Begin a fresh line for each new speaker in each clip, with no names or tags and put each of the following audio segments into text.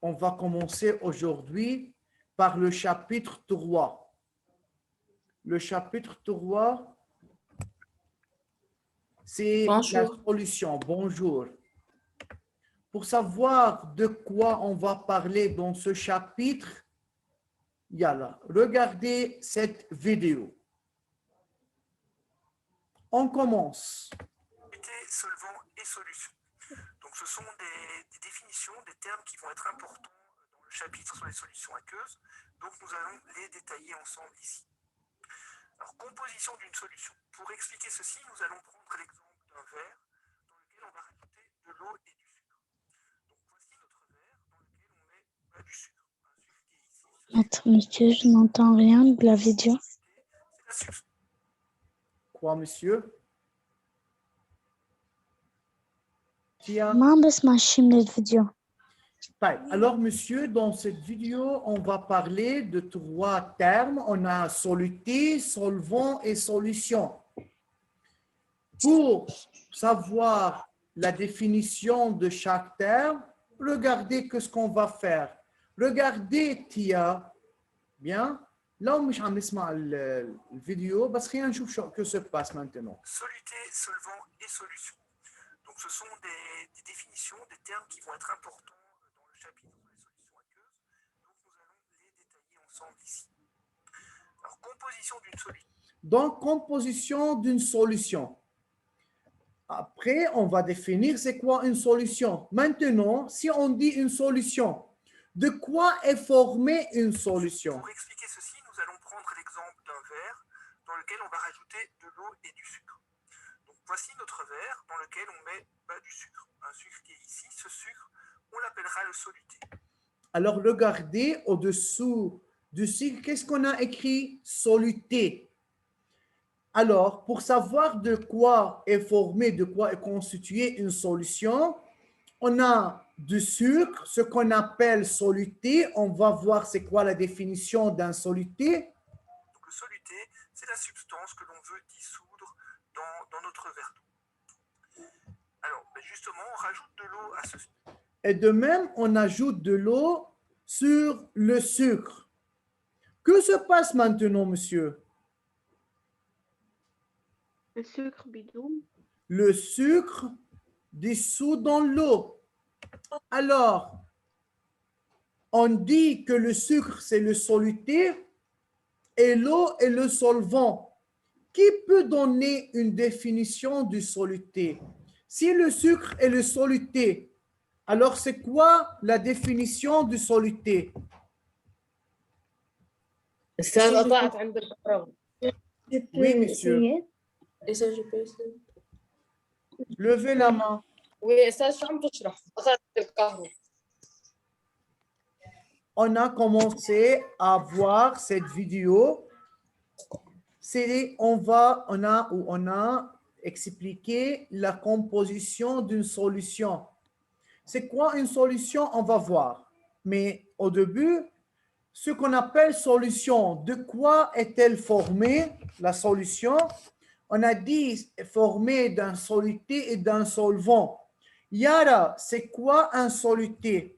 on va commencer aujourd'hui par le chapitre 3. Le chapitre 3, c'est la solution. Bonjour. Pour savoir de quoi on va parler dans ce chapitre, yalla, regardez cette vidéo. On commence.
Solvant et solution. Donc ce sont des définitions, des termes qui vont être importants dans le chapitre sur les solutions aqueuses. Donc nous allons les détailler ensemble ici. Alors composition d'une solution. Pour expliquer ceci, nous allons prendre l'exemple d'un verre dans lequel on va rajouter de l'eau et du sucre. Donc voici notre verre dans lequel on met du sucre. Un sucre qui est ici.
Attends, monsieur, je n'entends rien de la vidéo.
C'est la substance.
Quoi, monsieur?
ما بسمع شيء من الفيديو.
Alors, monsieur, dans cette vidéo, on va parler de 3 termes. On a soluté, solvant et solution. Pour savoir la définition de chaque terme, regardez ce qu'on va faire. Regardez, Tia. Bien. Là, on va نسمع الفيديو بس خلينا نشوف شو que se passe maintenant.
Soluté, solvant et solution. Donc ce sont des définitions, des termes qui vont être importants dans le chapitre sur les solutions aqueuses. Donc nous allons les détailler ensemble ici. Alors composition d'une solution.
Donc composition d'une solution. Après, on va définir c'est quoi une solution. Maintenant, si on dit une solution, de quoi est formée une solution?
Pour expliquer ceci, nous allons prendre l'exemple d'un verre dans lequel on va rajouter de l'eau et du sucre. Donc voici notre verre dans lequel on met du sucre. Un sucre qui est ici, ce sucre, on l'appellera le soluté.
Alors regardez au-dessous du sucre, qu'est-ce qu'on a écrit? Soluté. Alors, pour savoir de quoi est formée, de quoi est constituée une solution, on a du sucre, ce qu'on appelle soluté. On va voir c'est quoi la définition d'un soluté.
Donc le soluté, c'est la substance que l'on veut dissoudre dans notre verre d'eau. Alors, justement, on rajoute de l'eau à ce sucre.
Et de même, on ajoute de l'eau sur le sucre. Que se passe maintenant, monsieur?
Le sucre bidon.
Le sucre dissout dans l'eau. Alors, on dit que le sucre, c'est le soluté et l'eau est le solvant. Qui peut donner une définition du soluté? Si le sucre est le soluté, alors c'est quoi la définition du soluté? Oui, monsieur. Levez la main. On a commencé à voir cette vidéo. On a expliqué la composition d'une solution. C'est quoi une solution? On va voir. Mais au début, ce qu'on appelle solution, de quoi est-elle formée, la solution? On a dit formée d'un soluté et d'un solvant. Yara, c'est quoi un soluté?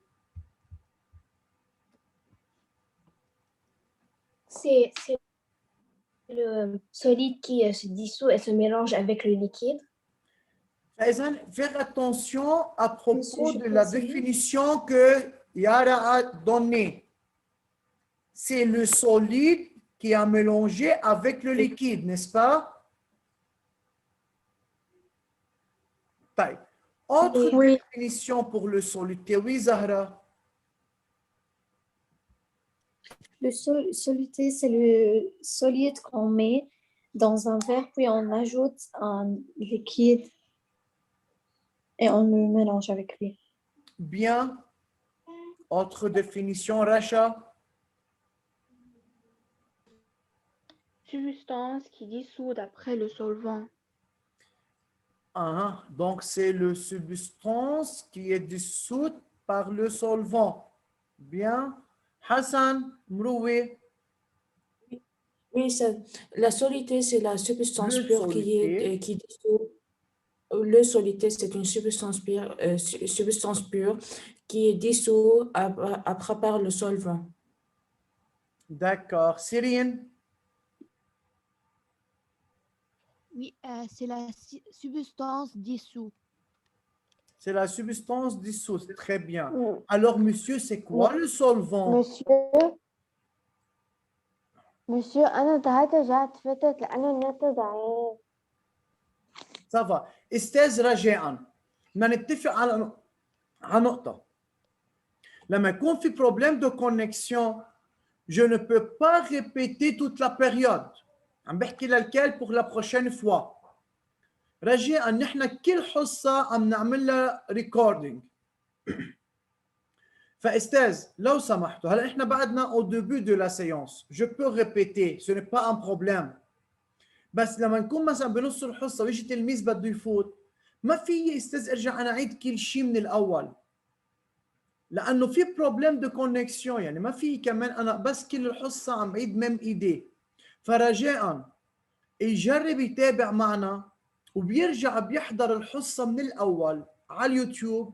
C'est le solide qui se dissout et se mélange avec le liquide.
Faire attention à propos de la définition que Yara a donnée. C'est le solide qui a mélangé avec le liquide, n'est-ce pas? Autre définition pour le soluté, oui, Zahra?
Le soluté, c'est le solide qu'on met dans un verre, puis on ajoute un liquide et on le mélange avec lui.
Bien. Autre définition, Racha?
Substance qui dissout après le solvant.
Donc, c'est la substance qui est dissoute par le solvant. Bien. Hassan, Mroué?
Oui, la soluté, c'est la substance pure qui dissout. Le soluté, c'est une substance pure qui est dissoute après par le solvant.
D'accord. Cyrine?
Oui, c'est la substance dissoute.
C'est la substance dissoute. Très bien. Alors, monsieur, c'est quoi le solvant?
monsieur أنا رجعت فتت لأنه النت ضعيف.
Ça va. استاذ رجاء بدنا نتفق على نقطة. لما يكون في problème de connexion, je ne peux pas répéter toute la période. عم بحكي للكل pour la prochaine fois. رجاء نحن كل حصة عم نعملها recording. فاستاذ لو سمحتوا هلا احنا بعدنا au début de la séance. Je peux répéter, ce n'est pas un problème. بس لما نكون مثلا بنص الحصه ويجي تلميذ بده يفوت ما في استاذ ارجع انا اعيد كل شيء من الاول لانه في بروبليم دو كونكسيون يعني ما في كمان انا بس كل الحصه عم بعيد ميم ايدي فرجاء يجرب يتابع معنا وبيرجع بيحضر الحصه من الاول على اليوتيوب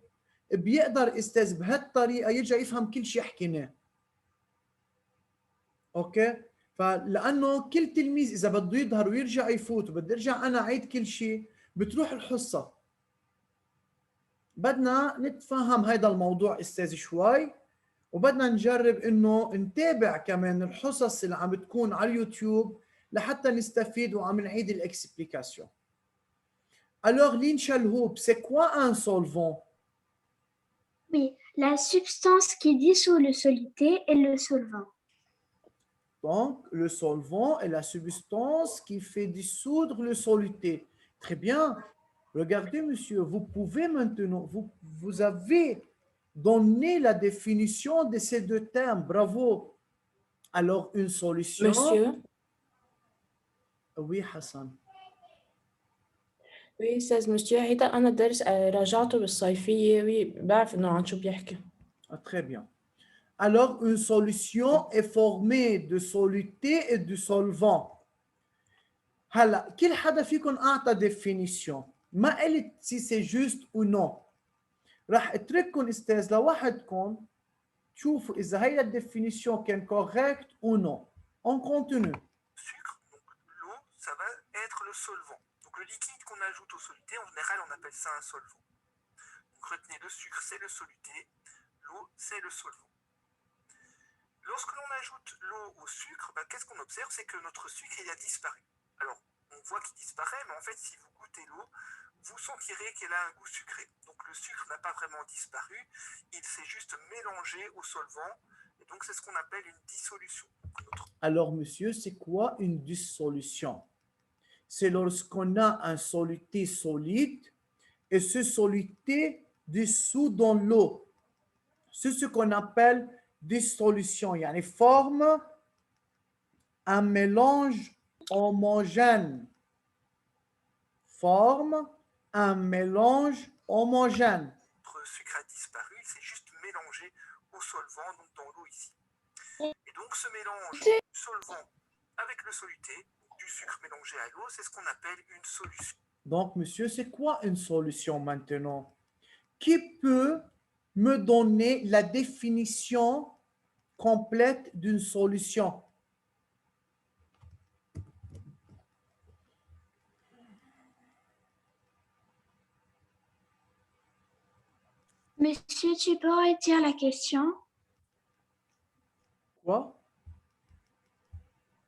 بيقدر استاذ بهالطريقه يرجع يفهم كل شيء حكيناه. اوكي؟ فلانه كل تلميذ اذا بده يظهر ويرجع يفوت وبدي ارجع انا اعيد كل شيء بتروح الحصه. بدنا نتفهم هذا الموضوع استاذ شوي وبدنا نجرب انه نتابع كمان الحصص اللي عم بتكون على اليوتيوب لحتى نستفيد وعم نعيد الاكسبليكاسيون. Alors l'inchalhoub, c'est quoi un solvant?
Oui, la substance qui dissout le soluté est le solvant.
Donc, le solvant est la substance qui fait dissoudre le soluté. Très bien. Regardez, monsieur, vous pouvez maintenant, vous avez donné la définition de ces deux termes. Bravo. Alors, une solution...
Monsieur?
Oui, Hassan.
Oui, أستاذ monsieur. هيدا أنا درس راجعته بالصيفية. Oui, بعرف إنه عن شو بيحكي.
Très bien. Alors, une solution est formée de soluté et de solvant. هلا كل حدا فيكم أعطى définition. ما قلت si c'est juste ou non. راح اترككم استاذ لوحدكم تشوفوا إذا هي الديفينيسيون كان correct ou non. On continue.
Sucre, donc l'eau, ça va être le solvant. Donc le liquide qu'on ajoute au soluté, en général, on appelle ça un solvant. Donc retenez, le sucre, c'est le soluté, l'eau, c'est le solvant. Lorsque l'on ajoute l'eau au sucre, qu'est-ce qu'on observe? C'est que notre sucre, il a disparu. Alors, on voit qu'il disparaît, mais en fait, si vous goûtez l'eau, vous sentirez qu'elle a un goût sucré. Donc le sucre n'a pas vraiment disparu, il s'est juste mélangé au solvant, et donc c'est ce qu'on appelle une dissolution.
Alors, monsieur, c'est quoi une dissolution? C'est lorsqu'on a un soluté solide et ce soluté dissout dans l'eau. C'est ce qu'on appelle dissolution. Yani forme un mélange homogène. Forme un mélange homogène.
Notre sucre a disparu, il s'est juste mélangé au solvant, donc dans l'eau ici. Et donc ce mélange du solvant avec le soluté, du sucre mélangé à l'eau, c'est ce qu'on appelle une solution.
Donc, monsieur, c'est quoi une solution maintenant? Qui peut me donner la définition complète d'une solution?
Monsieur, tu peux redire la question?
Quoi?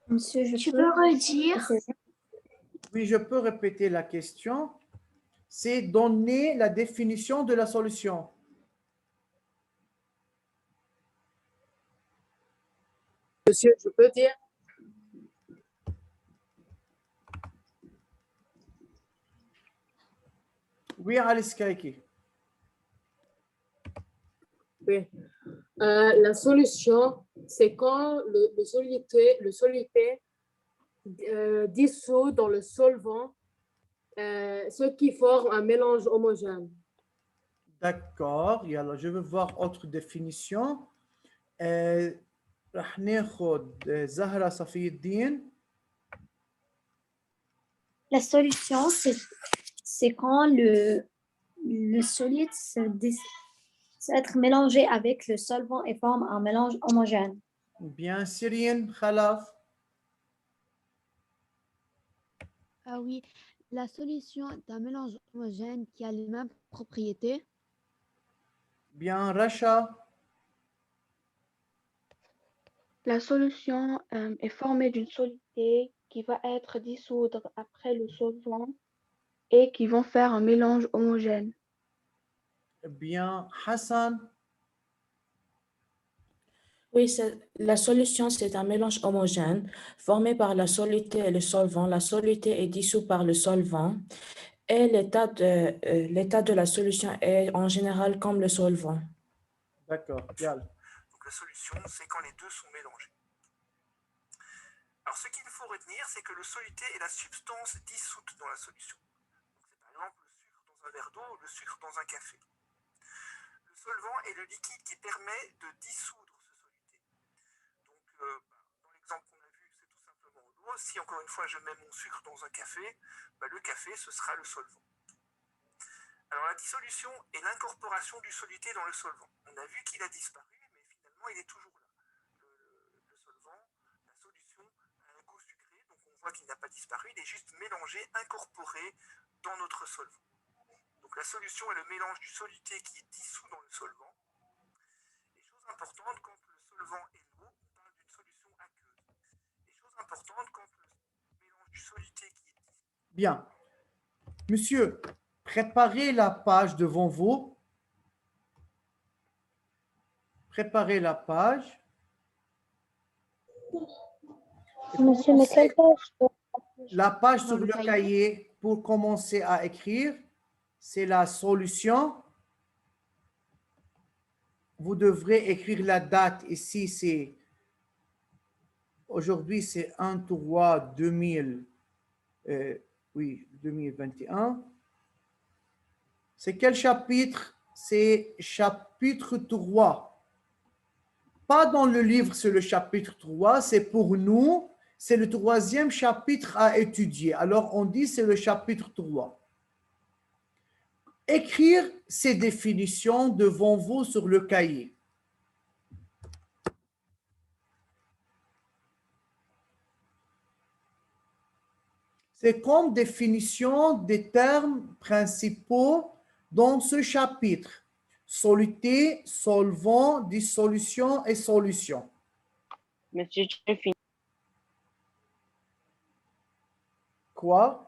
Monsieur,
Tu peux redire?
Oui, je peux répéter la question. C'est donner la définition de la solution.
Monsieur, je peux dire?
Oui, Alice Kaiki.
Oui. La solution, c'est quand le soluté dissout dans le solvant ce qui forme un mélange homogène.
D'accord. يلا, je vais voir autre définition. رح ناخد زهرة صفي الدين.
La solution, c'est quand le solide être mélangé avec le solvant et forme un mélange homogène.
Bien, Cyrine, Khalaf.
Ah oui, la solution est un mélange homogène qui a les mêmes propriétés.
Bien, Racha.
La solution est formée d'une soluté qui va être dissoudre après le solvant et qui vont faire un mélange homogène.
Bien, Hassan.
Oui, la solution, c'est un mélange homogène formé par la soluté et le solvant. La soluté est dissoute par le solvant et l'état de la solution est en général comme le solvant.
D'accord, Yal.
Donc la solution, c'est quand les deux sont mélangés. Alors ce qu'il faut retenir, c'est que le soluté est la substance dissoute dans la solution. C'est par exemple le sucre dans un verre d'eau ou le sucre dans un café. Le solvant est le liquide qui permet de dissoudre ce soluté. Donc dans l'exemple qu'on a vu, c'est tout simplement l'eau. Si encore une fois je mets mon sucre dans un café, le café ce sera le solvant. Alors la dissolution est l'incorporation du soluté dans le solvant. On a vu qu'il a disparu, mais finalement il est toujours là. Le solvant, la solution a un goût sucré, donc on voit qu'il n'a pas disparu, il est juste mélangé, incorporé dans notre solvant. Donc la solution est le mélange du soluté qui est dissous dans le solvant. Et chose importante, quand le solvant est l'eau, on parle d'une solution aqueuse. Et chose importante, quand le mélange du soluté qui est dissous...
Bien. Monsieur, préparez la page devant vous. Préparez la page.
Monsieur, mais quelle page?
La page
Dans
sur
le
le
cahier.
cahier pour commencer à écrire, c'est la solution. Vous devrez écrire la date ici, c'est aujourd'hui, c'est 1/3/2000, 2021. C'est quel chapitre? C'est chapitre 3. Pas dans le livre, c'est le chapitre 3, c'est pour nous, c'est le 3e chapitre à étudier. Alors, on dit c'est le chapitre 3. Écrire ces définitions devant vous sur le cahier. C'est comme définition des termes principaux dans ce chapitre. Soluté, solvant, dissolution et solution.
Monsieur, j'ai fini.
Quoi?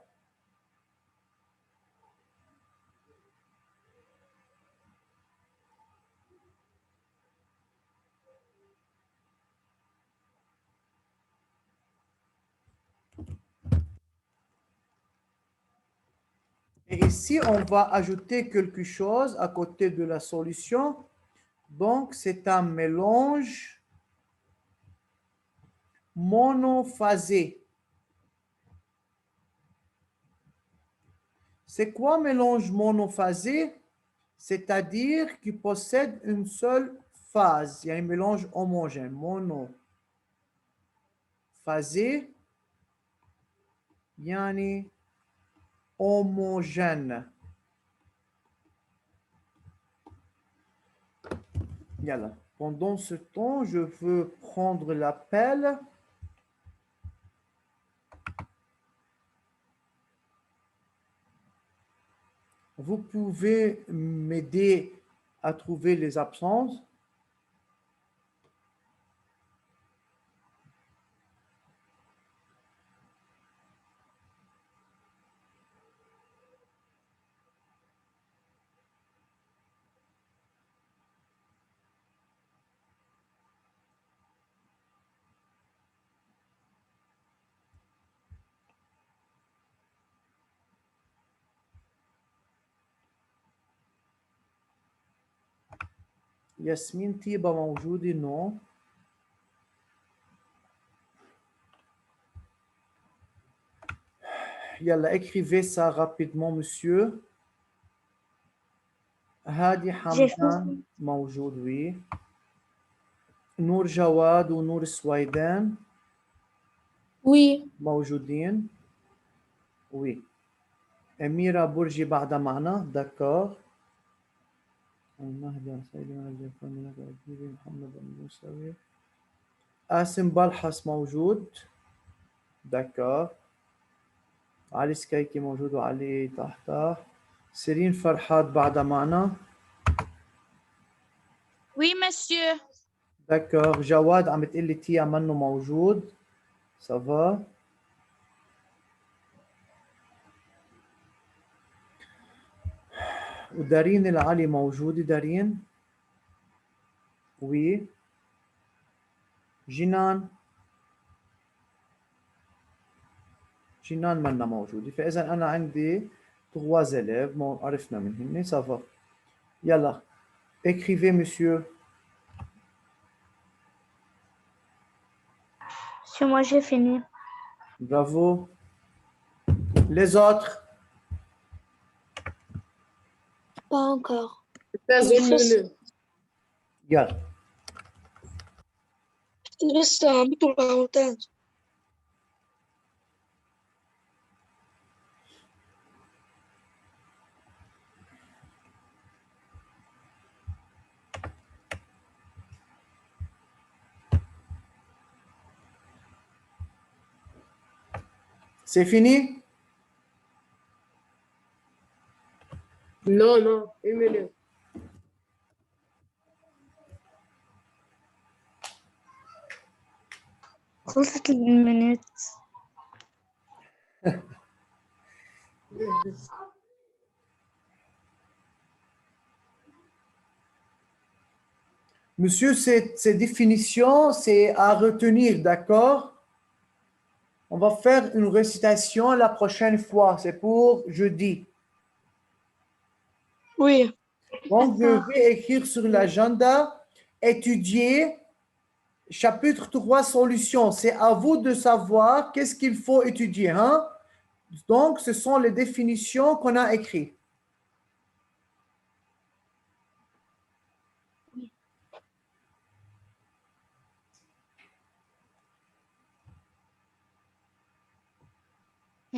Et ici, on va ajouter quelque chose à côté de la solution. Donc, c'est un mélange monophasé. C'est quoi mélange monophasé? C'est-à-dire qu'il possède une seule phase. Il y a un mélange homogène, monophasé, yani homogène. Yalla. Pendant ce temps, je veux prendre l'appel. Vous pouvez m'aider à trouver les absences. ياسمين طيبة موجودة؟ non. Yalla, écrivez ça rapidement, monsieur. Hadi Hamdan موجود, oui. نور جواد ونور سويدان
Oui.
موجودين. Oui. أميرة برجي بعد معنا d'accord محمد الموسوي قاسم بلحس موجود d'accord علي سكيكي موجود وعلي تحته سيرين فرحات بعد معنا
Oui, monsieur.
d'accord جواد عم بتقلي تيا منه موجود ça va ودارين العلي موجودة دارين وي جنان منا موجودة فإذا أنا عندي 3 élèves عرفنا من هن ça va يلا écrivez monsieur
Monsieur, moi j'ai fini.
bravo les autres
Pas encore.
أستاذ une minute.
يلا
لسه عم بطلع عودات.
c'est fini
Non, non, une minute.
خلصت المينيت.
Monsieur, ces définitions, c'est à retenir, d'accord? On va faire une récitation la prochaine fois, c'est pour jeudi.
Oui.
Donc, je vais écrire sur l'agenda, étudier, chapitre 3, solutions. C'est à vous de savoir qu'est-ce qu'il faut étudier. Hein? Donc, ce sont les définitions qu'on a écrites.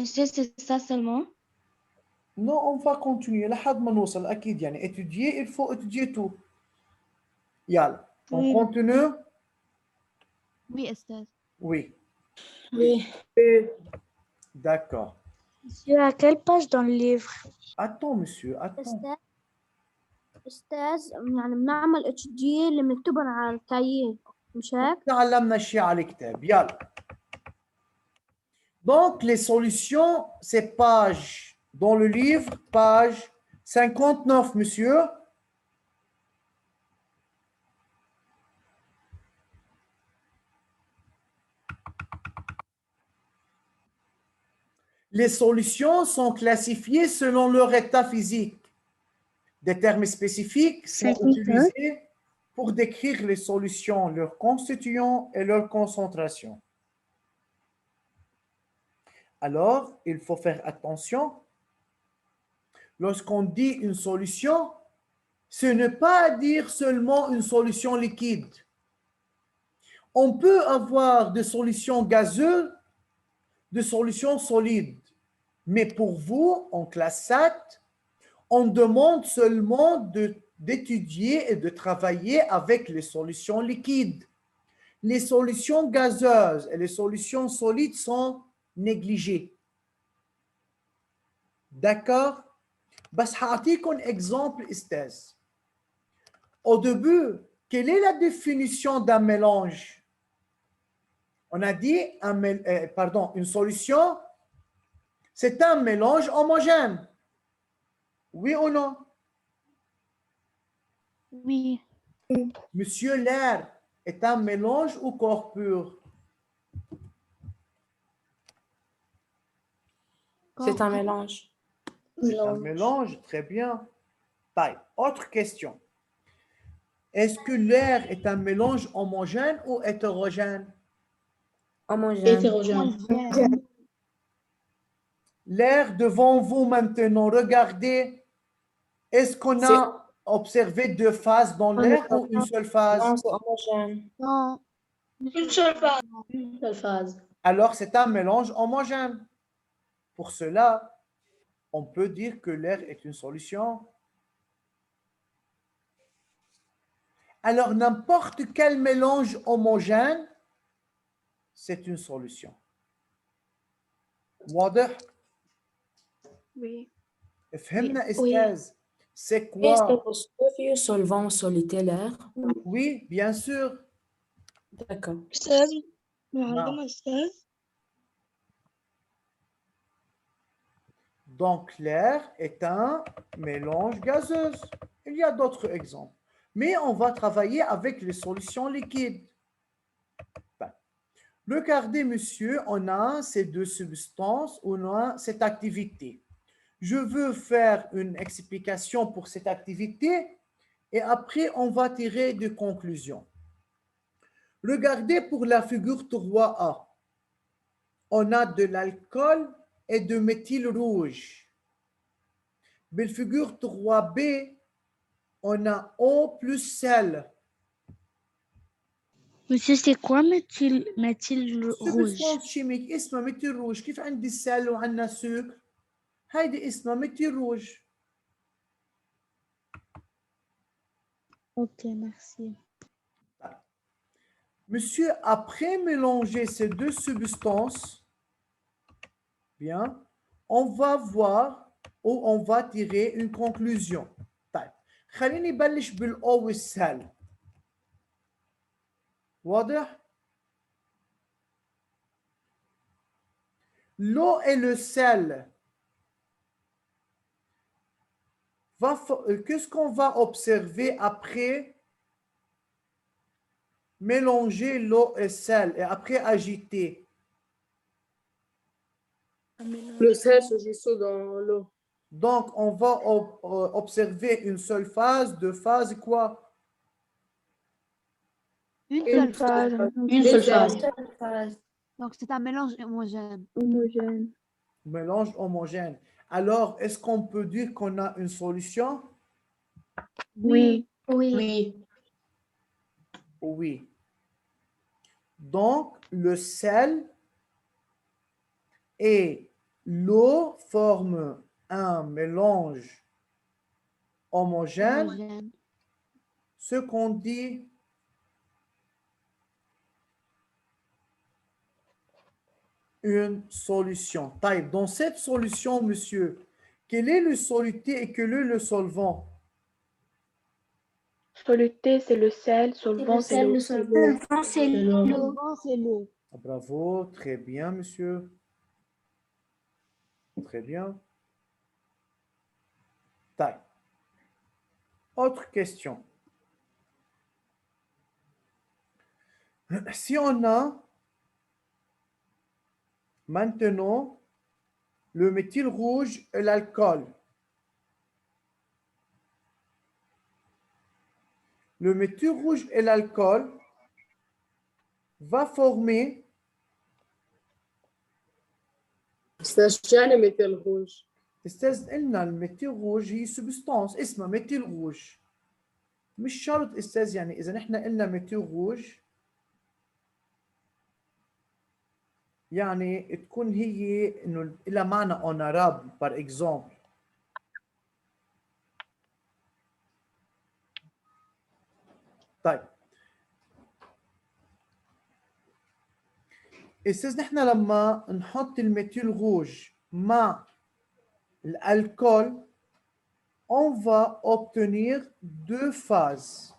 C'est ça seulement?
Non, on va continuer. لحد ما نوصل أكيد يعني étudier, il faut étudier tout. يلا, on
Oui.
continue?
Oui, Esther.
Oui.
Oui.
D'accord.
Monsieur, à quelle page dans le livre?
Attends, monsieur, attends.
أستاذ يعني بنعمل اتجيه اللي بنكتبهم على الكايين مش هيك؟
تعلمنا شيء على الكتاب. يلا. Donc, les solutions, c'est page, dans le livre, page 59, monsieur. Les solutions sont classifiées selon leur état physique. Des termes spécifiques sont utilisés pour décrire les solutions, leurs constituants et leur concentration. Alors, il faut faire attention. Lorsqu'on dit une solution, ce n'est pas dire seulement une solution liquide. On peut avoir des solutions gazeuses, des solutions solides. Mais pour vous, en classe 7, on demande seulement d'étudier et de travailler avec les solutions liquides. Les solutions gazeuses et les solutions solides sont négligées. D'accord? بس هعطيكم exemple استاذ. Au début, quelle est la définition d'un mélange? On a dit une solution, c'est un mélange homogène. Oui ou non?
Oui.
Monsieur, l'air est un mélange ou corps pur?
C'est un mélange.
C'est un mélange, très bien. Autre question. Est-ce que l'air est un mélange homogène ou hétérogène?
Homogène.
L'air devant vous maintenant, regardez. Est-ce qu'on a observé deux phases dans l'air ou une seule phase?
Non, c'est homogène.
Non.
Une seule phase. Une seule phase.
Alors, c'est un mélange homogène. Pour cela, On peut dire que l'air est une solution. Alors, n'importe quel mélange homogène, c'est une solution. واضح؟
Oui.
فهمنا
Oui.
أستاذ؟ C'est
Est-ce
quoi?
que studio solvant solitaire l'air?
Oui, bien sûr.
D'accord.
Non. Donc, l'air est un mélange gazeux. Il y a d'autres exemples. Mais on va travailler avec les solutions liquides. Ben, regardez, monsieur, on a ces deux substances, on a cette activité. Je veux faire une explication pour cette activité et après, on va tirer des conclusions. Regardez pour la figure 3A. On a de l'alcool et de méthyle rouge. بالfigure 3B, on a eau plus sel.
Monsieur, c'est quoi méthyle rouge?
substance chimique اسمها ميثيل روج. كيف عندي السل وعندنا السكر؟ هيدي اسمها ميثيل روج.
Ok, merci.
Monsieur, après mélanger ces deux substances, bien, on va voir ou on va tirer une conclusion. طيب خليني بلش بالأو والسل. واضح؟ L'eau et le sel. Qu'est-ce qu'on va observer après mélanger l'eau et le sel et après agiter?
Le sel se dissout dans l'eau.
Donc, on va observer une seule phase, deux phases, quoi?
Une
Une
seule phase.
Une seule phase.
Donc, c'est un mélange homogène.
Homogène.
Mélange homogène. Alors, est-ce qu'on peut dire qu'on a une solution?
Oui.
Oui.
Oui. Donc, le sel et l'eau forment un mélange homogène.
Homogène.
Ce qu'on dit une solution. Taille. Dans cette solution, monsieur, quel est le soluté et quel est le solvant?
Soluté, c'est le sel. Solvant, c'est l'eau.
Solvant, c'est l'eau.
Solvant, c'est l'eau.
Bravo, très bien, monsieur. Très bien. Taille. Autre question. Si on a maintenant le méthyle rouge et l'alcool, le méthyle rouge et l'alcool va former
استشجعنا مثل روج.
استاذ قلنا الميثيل روج هي سبستانس اسمها ميثيل روج. مش شرط استاذ، يعني اذا نحن قلنا ميثيل روج يعني تكون هي انه لها معنى اونرابل بار اكزومبل. طيب استاذ نحن لما نحط الميثيل روج مع l'alcool, on va obtenir deux phases.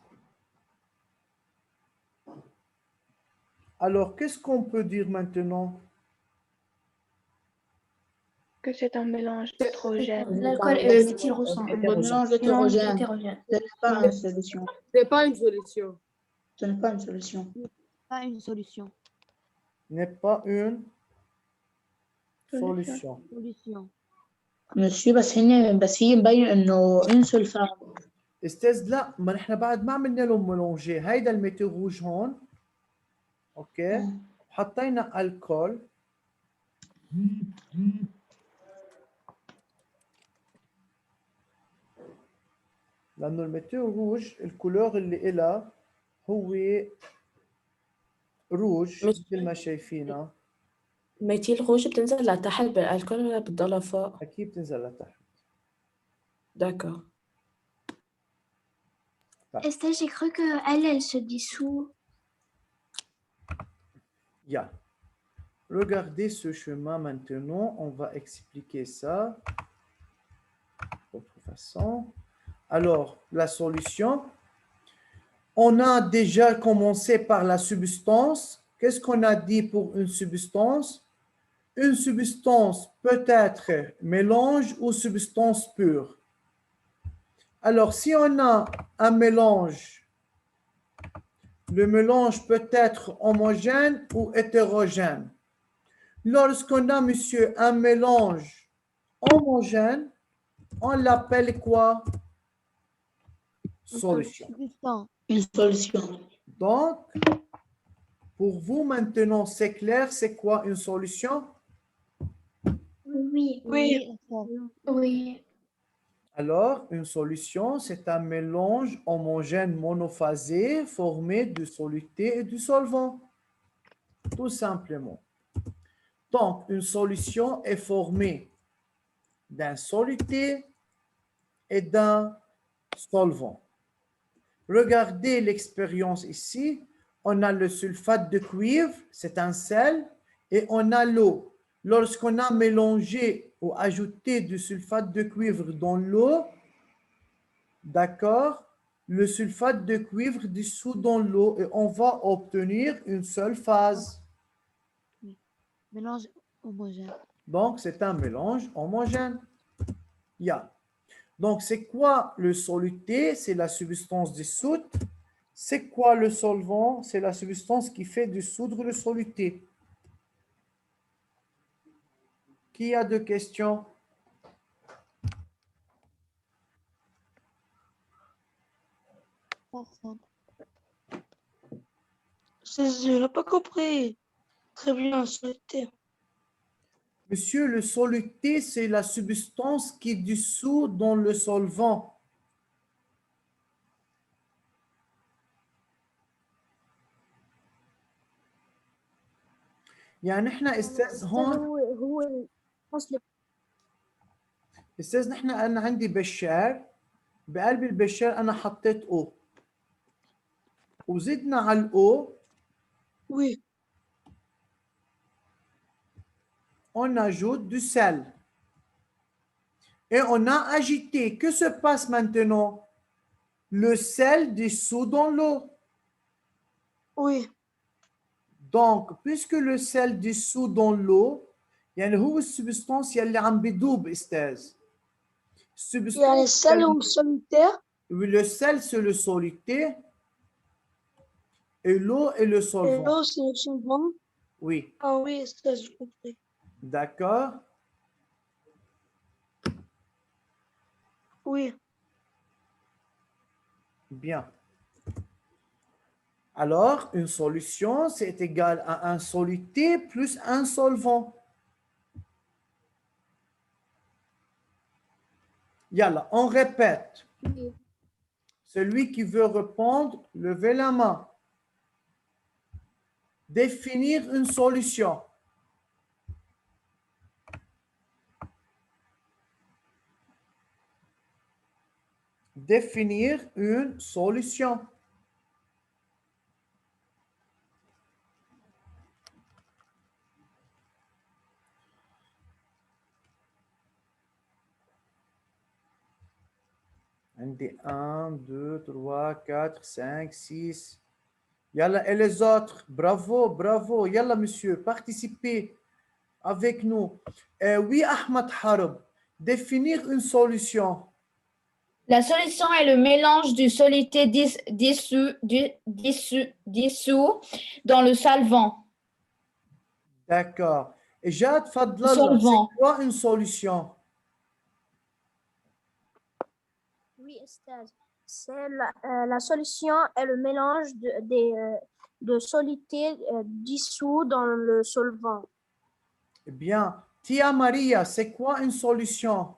Alors, qu'est-ce qu'on peut dire maintenant?
Que c'est un mélange hétérogène.
L'alcool et le méthyle rouge sont un
mélange
hétérogène.
Ce n'est pas une solution. Ce n'est pas une solution.
Ce n'est pas une solution.
Pas une solution.
N'est pas une solution.
Solution.
Monsieur بس هي مبين انه une seule femme.
استاذ لا، ما نحن بعد ما عملنا له ميلونجي. هيدا الميثيل روج هون اوكي حطينا الكول لانه الميثيل روج الكولور اللي إلها هو روج مثل ما شايفينها.
ميثيل روج بتنزل لتحت بالالكول ولا بتضلها فوق؟
أكيد بتنزل لتحت.
D'accord.
Estelle, j'ai cru qu'elle, elle se dissout.
Yeah. Regardez ce chemin maintenant. On va expliquer ça d'autre façon. Alors, la solution. On a déjà commencé par la substance. Qu'est-ce qu'on a dit pour une substance? Une substance peut être mélange ou substance pure. Alors, si on a un mélange, le mélange peut être homogène ou hétérogène. Lorsqu'on a, monsieur, un mélange homogène, on l'appelle quoi? Solution.
Une solution.
Donc, pour vous maintenant, c'est clair, c'est quoi une solution?
Oui.
Oui.
Oui.
Alors, une solution, c'est un mélange homogène monophasé formé de soluté et de solvant. Tout simplement. Donc, une solution est formée d'un soluté et d'un solvant. Regardez l'expérience ici. On a le sulfate de cuivre, c'est un sel, et on a l'eau. Lorsqu'on a mélangé ou ajouté du sulfate de cuivre dans l'eau, d'accord, le sulfate de cuivre dissout dans l'eau et on va obtenir une seule phase.
Mélange homogène.
Donc, c'est un mélange homogène. Yeah. Donc, c'est quoi le soluté? C'est la substance dissoute. C'est quoi le solvant? C'est la substance qui fait dissoudre le soluté. Qui a deux questions?
Personne.
Je n'ai pas compris. Très bien, souhaité.
Monsieur, le soluté, c'est la substance qui dissout dans le solvant. يعني احنا استاذ هون
هو فصل
استاذ انا عندي بشار، بقلب البشار انا حطيت او وزدنا على الاو
Oui.
on ajoute du sel et on a agité. Que se passe maintenant? Le sel dissout dans l'eau.
Oui.
Donc, puisque le sel dissout dans l'eau, يعني هو السبستانس يلي عم بدوب استاذ.
يعني السل هو solitaire.
Le sel, c'est le soluté et l'eau est le
Et
solvant.
l'eau, c'est le solvant.
Oui,
Ah oui, ça, j'ai compris.
d'accord.
Oui.
Bien. Alors, une solution, c'est égal à un soluté plus un solvant. Yalla, on répète. Celui qui veut répondre, levez la main. Définir une solution. Définir une solution. عندي 1, 2, 3, 4, 5, 6. Yalla, et les autres, bravo, bravo. Yalla, monsieur, participez avec nous. Oui, Ahmad Harab, définir une solution.
La solution est le mélange du soluté dissous dans le solvant.
D'accord. Et Jade Fadlallah,
Solvant.
c'est quoi une solution?
Oui, Estelle. La solution est le mélange de solutés dissous dans le solvant.
Bien. Tia Maria, c'est quoi une solution?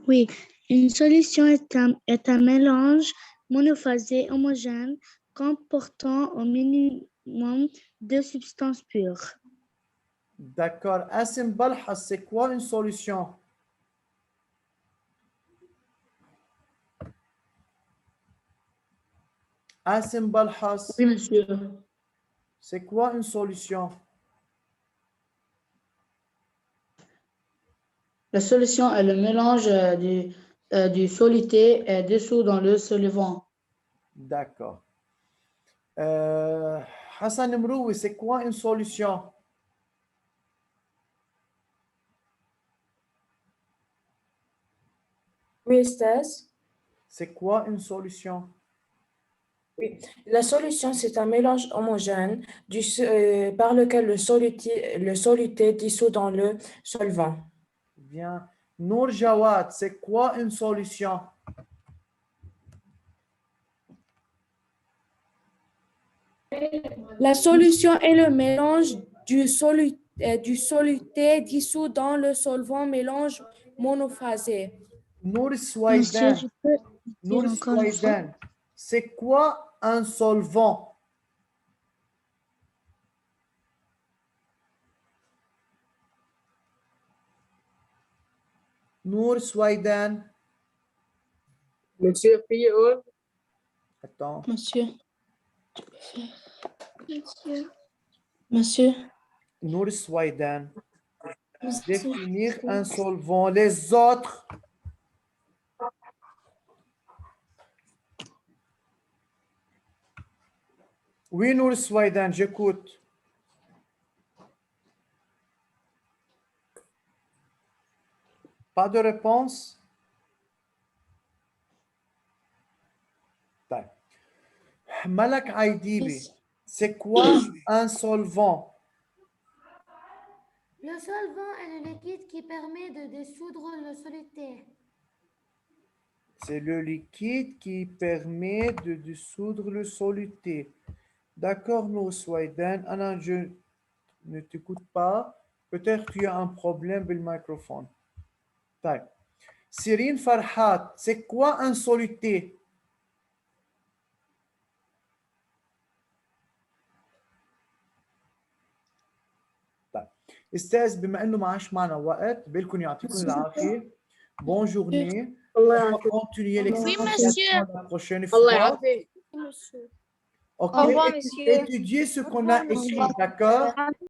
Oui, une solution est un mélange monophasé homogène comportant au minimum deux substances pures.
D'accord. Asim Balhas, c'est quoi une solution? Asim Balhas,
Oui, monsieur.
c'est quoi une solution?
La solution est le mélange du soluté dissous dans le solvant.
D'accord. Hassan Mroui, c'est quoi une solution?
Oui, Stas.
C'est quoi une solution?
Oui. La solution, c'est un mélange homogène par lequel le soluté dissout dans le solvant.
Bien. Nour Jawad, c'est quoi une solution?
La solution est le mélange du soluté dissous dans le solvant mélange monophasé.
Nour
Monsieur,
Swaidan,
je peux
Nour
dire encore une fois?
Swaidan, c'est quoi un solvant? Nour Swaidan,
Monsieur P.O.
attends.
Monsieur.
Monsieur,
Monsieur.
Nour Swaidan,
monsieur,
définir un solvant. Les autres, oui, Nour Swaidan, j'écoute. Pas de réponse? طيب. Malak Aidibi, c'est quoi un solvant?
Le solvant est le liquide qui permet de dissoudre le soluté.
C'est le liquide qui permet de dissoudre le soluté. D'accord, Nour Swaidan. Anna, je ne t'écoute pas. Peut-être tu as un problème avec le microphone. طيب. Cyrine Farhat, c'est quoi un soluté? طيب. استاذ بما انه ما عادش معنا وقت بقول يعطيكم العافيه. Bonne journée. On va continuer l'explication la prochaine fois.
Allah يعافيك.
Ok,
Au revoir, monsieur.
étudiez ce qu'on a écrit, d'accord?